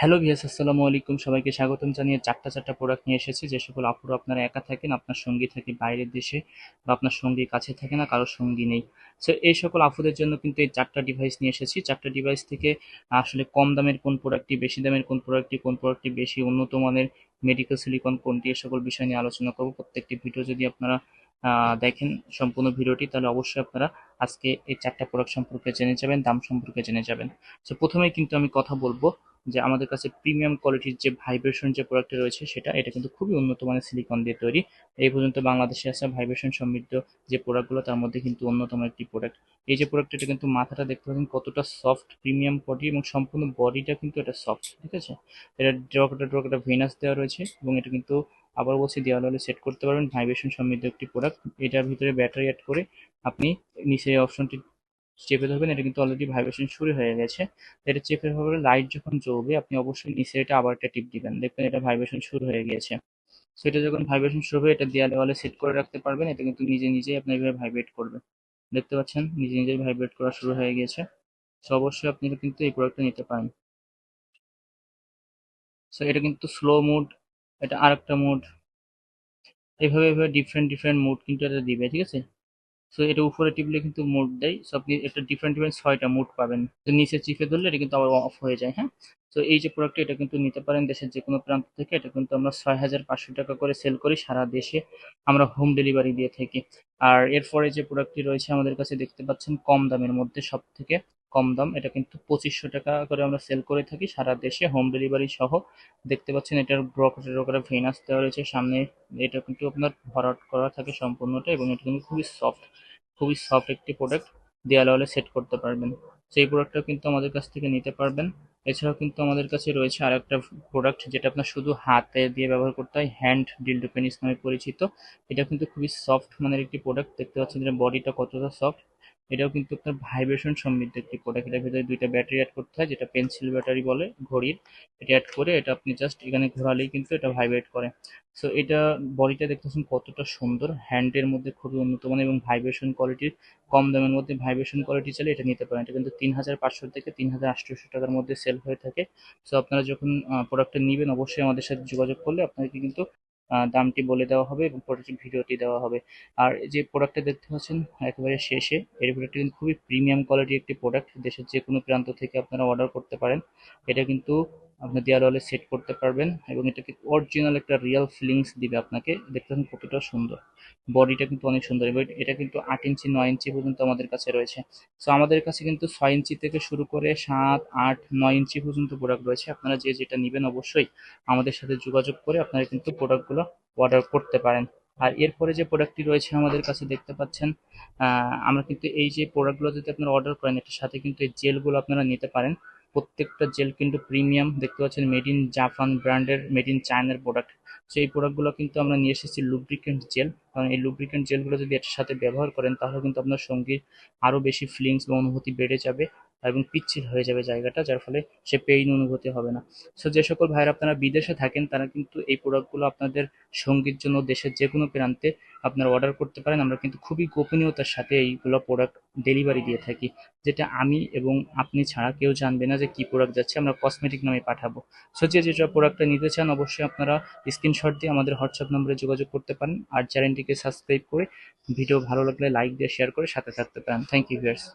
Hello viewers, আসসালামু আলাইকুম। সবাইকে স্বাগতম জানিয়ে চারটা প্রোডাক্ট নিয়ে এসেছি। যে সকল আপুরা আপনারা একা থাকেন, আপনার সঙ্গী থাকে বাইরের দেশে বা আপনার সঙ্গী কাছে থাকে না, কারোর সঙ্গী নেই। সো এই সকল আপুদের জন্য কিন্তু এই চারটা ডিভাইস নিয়ে এসেছি। চারটা ডিভাইস থেকে আসলে কম দামের কোন প্রোডাক্টটি, বেশি দামের কোন প্রোডাক্টটি বেশি উন্নত মানের, মেডিকেল সিলিকন কোনটি, এ সকল বিষয় নিয়ে আলোচনা করব। প্রত্যেকটি ভিডিও যদি আপনারা দেখেন সম্পূর্ণ ভিডিওটি, তাহলে অবশ্যই আপনারা আজকে এই চারটা প্রোডাক্ট সম্পর্কে জেনে যাবেন, দাম সম্পর্কে জেনে যাবেন। সো প্রথমেই কিন্তু আমি কথা বলবো যে আমাদের কাছে প্রিমিয়াম কোয়ালিটির যে ভাইব্রেশন যে প্রোডাক্টটা রয়েছে এটা কিন্তু খুবই উন্নত মানের সিলিকন দিয়ে তৈরি। এই পর্যন্ত বাংলাদেশে আসা ভাইব্রেশন সমৃদ্ধ যে প্রোডাক্টগুলো তার মধ্যে কিন্তু অন্যতম একটি প্রোডাক্ট। এই যে প্রোডাক্ট, এটা কিন্তু মাথাটা দেখতে পাচ্ছেন কতটা সফট, প্রিমিয়াম বডি, এবং সম্পূর্ণ বডিটা কিন্তু এটা সফট, ঠিক আছে। এটা ড্রকাটা ভেনাস দেওয়া রয়েছে, এবং এটা কিন্তু আবার বলছি দেওয়ালে সেট করতে পারবেন। ভাইব্রেশন সমৃদ্ধ একটি প্রোডাক্ট। এটার ভিতরে ব্যাটারি অ্যাড করে আপনি নিচে অপশনটি চেপে ধরবেন, এটা কিন্তু অলরেডি ভাইব্রেশন শুরু হয়ে গেছে। এটা চেপে ধরলে লাইট যখন জ্বলবে আপনি অবশ্যই নিচে এটা আবার একটা টিপ দিবেন, দেখবেন এটা ভাইব্রেশন শুরু হয়ে গিয়েছে। সো এটা যখন ভাইব্রেশন শুরু হবে, এটা দেয়ালে ওয়ালে সেট করে রাখতে পারবেন। এটা কিন্তু নিজে নিজেই আপনার এইভাবে ভাইব্রেট করবে, দেখতে পাচ্ছেন নিজে নিজেই ভাইব্রেট করা শুরু হয়ে গিয়েছে। সো অবশ্যই আপনি কিন্তু এই প্রোডাক্টটা নিতে পারেন। সো এটা কিন্তু স্লো মুড, এটা আরেকটা মুড, এইভাবে এইভাবে ডিফারেন্ট ডিফারেন্ট মুড কিন্তু এটা দিবে, ঠিক আছে। সো এটা উপরে টিপলে কিন্তু মোড দেয়। সো আপনি একটা ডিফারেন্ট ডিফারেন্ট 6টা মোড পাবেন। তো নিচে চিপে ধরলে এটা কিন্তু আবার অফ হয়ে যায়, হ্যাঁ। তো এই যে প্রোডাক্টটা, এটা কিন্তু নিতে পারেন দেশের যে কোনো প্রান্ত থেকে। এটা কিন্তু আমরা 6,500 টাকা করে সেল করি সারা দেশে, আমরা হোম ডেলিভারি দিয়ে থাকি। আর এরপরে যে প্রোডাক্টটি রয়েছে আমাদের কাছে, দেখতে পাচ্ছেন কম দামের মধ্যে সব থেকে কম দাম, এটা কিন্তু 2500 টাকা করে আমরা সেল করে থাকি সারা দেশে হোম ডেলিভারি সহ। দেখতে পাচ্ছেন এটার ব্রকেটের ভেনাস দেওয়া রয়েছে সামনে। এটা কিন্তু আপনার ভরাট করা থাকে সম্পূর্ণটা, এবং এটা কিন্তু খুবই সফট একটি প্রোডাক্ট। দেয়ালে সেট করতে পারবেন। সেই প্রোডাক্টটা কিন্তু আমাদের কাছ থেকে নিতে পারবেন। এছাড়াও কিন্তু আমাদের কাছে রয়েছে আরেকটা প্রোডাক্ট, যেটা আপনার শুধু হাতে দিয়ে ব্যবহার করতে হয়, হ্যান্ড ডিল্ডো পেনিস নামে পরিচিত। এটা কিন্তু খুবই সফট মানের একটি প্রোডাক্ট। দেখতে পাচ্ছেন যে বডিটা কতটা সফট। এটাও কিন্তু আপনার ভাইব্রেশন সমৃদ্ধ একটি প্রোডাক্ট। এটার ভিতরে দুইটা ব্যাটারি অ্যাড করতে হয়, যেটা পেন্সিল ব্যাটারি বলে ঘড়ির। এটা অ্যাড করে এটা আপনি জাস্ট এখানে ঘোরালেই কিন্তু এটা ভাইব্রেট করে। সো এটা বডিটা দেখতেছেন কতটা সুন্দর, হ্যান্ডের মধ্যে খুবই উন্নত মানের এবং ভাইব্রেশন কোয়ালিটির। কম দামের মধ্যে ভাইব্রেশন কোয়ালিটি চাইলে এটা নিতে পারেন। এটা কিন্তু 3,500 থেকে 3,800 টাকার মধ্যে সেল হয়ে থাকে। সো আপনারা যখন প্রোডাক্টটা নেবেন, অবশ্যই আমাদের সাথে যোগাযোগ করলে আপনাদেরকে কিন্তু দামটি বলে দেওয়া হবে এবং প্রোডাক্টের ভিডিওটি দেওয়া হবে। আর এই যে প্রোডাক্টটা দেখতে পাচ্ছেন একেবারে শেষে, এই প্রোডাক্টটা কিন্তু খুবই প্রিমিয়াম কোয়ালিটির একটি প্রোডাক্ট। দেশের যে কোনো প্রান্ত থেকে আপনারা অর্ডার করতে পারেন। এটা কিন্তু আপনার দেয়ালে সেট করতে পারবেন, এবং এটা কিন্তু অরিজিনাল একটা রিয়েল ফিলিংস দিবে আপনাকে। দেখতে পাচ্ছেন কতটা সুন্দর, বডিটা কিন্তু অনেক সুন্দর। এবং এটা কিন্তু 8 ইঞ্চি 9 ইঞ্চি পর্যন্ত আমাদের কাছে রয়েছে। সো আমাদের কাছে কিন্তু 6 ইঞ্চি থেকে শুরু করে 7, 8, 9 ইঞ্চি পর্যন্ত প্রোডাক্ট রয়েছে। আপনারা যে যেটা নেবেন অবশ্যই আমাদের সাথে যোগাযোগ করে আপনারা কিন্তু প্রোডাক্টগুলো অর্ডার করতে পারেন। আর এরপরে যে প্রোডাক্টটি রয়েছে আমাদের কাছে, দেখতে পাচ্ছেন আমরা কিন্তু এই যে প্রোডাক্টগুলো যদি আপনারা অর্ডার করেন, এটার সাথে কিন্তু এই জেলগুলো আপনারা নিতে পারেন। প্রত্যেকটা জেল কিন্তু প্রিমিয়াম, দেখতে পাচ্ছেন মেড ইন জাপান ব্র্যান্ডের, মেড ইন চায়নার প্রোডাক্ট। তো এই প্রোডাক্টগুলো কিন্তু আমরা নিয়ে এসেছি লুব্রিকেন্ট জেল, কারণ এই লুব্রিকেন্ট জেলগুলো যদি এটার সাথে ব্যবহার করেন, তাহলে কিন্তু আপনার সঙ্গীর আরও বেশি ফিলিংস বা অনুভূতি বেড়ে যাবে, এবং পিচ্ছিল হয়ে যাবে জায়গাটা, যার ফলে সে পেইন অনুভূতি হবে না। সো যে সকল ভাইয়েরা আপনারা বিদেশে থাকেন, তারা কিন্তু এই প্রোডাক্টগুলো আপনাদের সঙ্গীর জন্য দেশের যে কোনো প্রান্তে আপনারা অর্ডার করতে পারেন। আমরা কিন্তু খুবই গোপনীয়তার সাথে এইগুলো প্রোডাক্ট ডেলিভারি দিয়ে থাকি, যেটা আমি এবং আপনি ছাড়া কেউ জানবে না যে কি প্রোডাক্ট যাচ্ছে। আমরা কসমেটিক নামে পাঠাবো। সো যে যেটা প্রোডাক্টটা নিতে চান, অবশ্যই আপনারা স্ক্রিনশট দিয়ে আমাদের হোয়াটসঅ্যাপ নম্বরে যোগাযোগ করতে পারেন। আর চ্যানেলটিকে সাবস্ক্রাইব করে ভিডিও ভালো লাগলে লাইক দিয়ে শেয়ার করে সাথে থাকতে পারেন। Thank you viewers.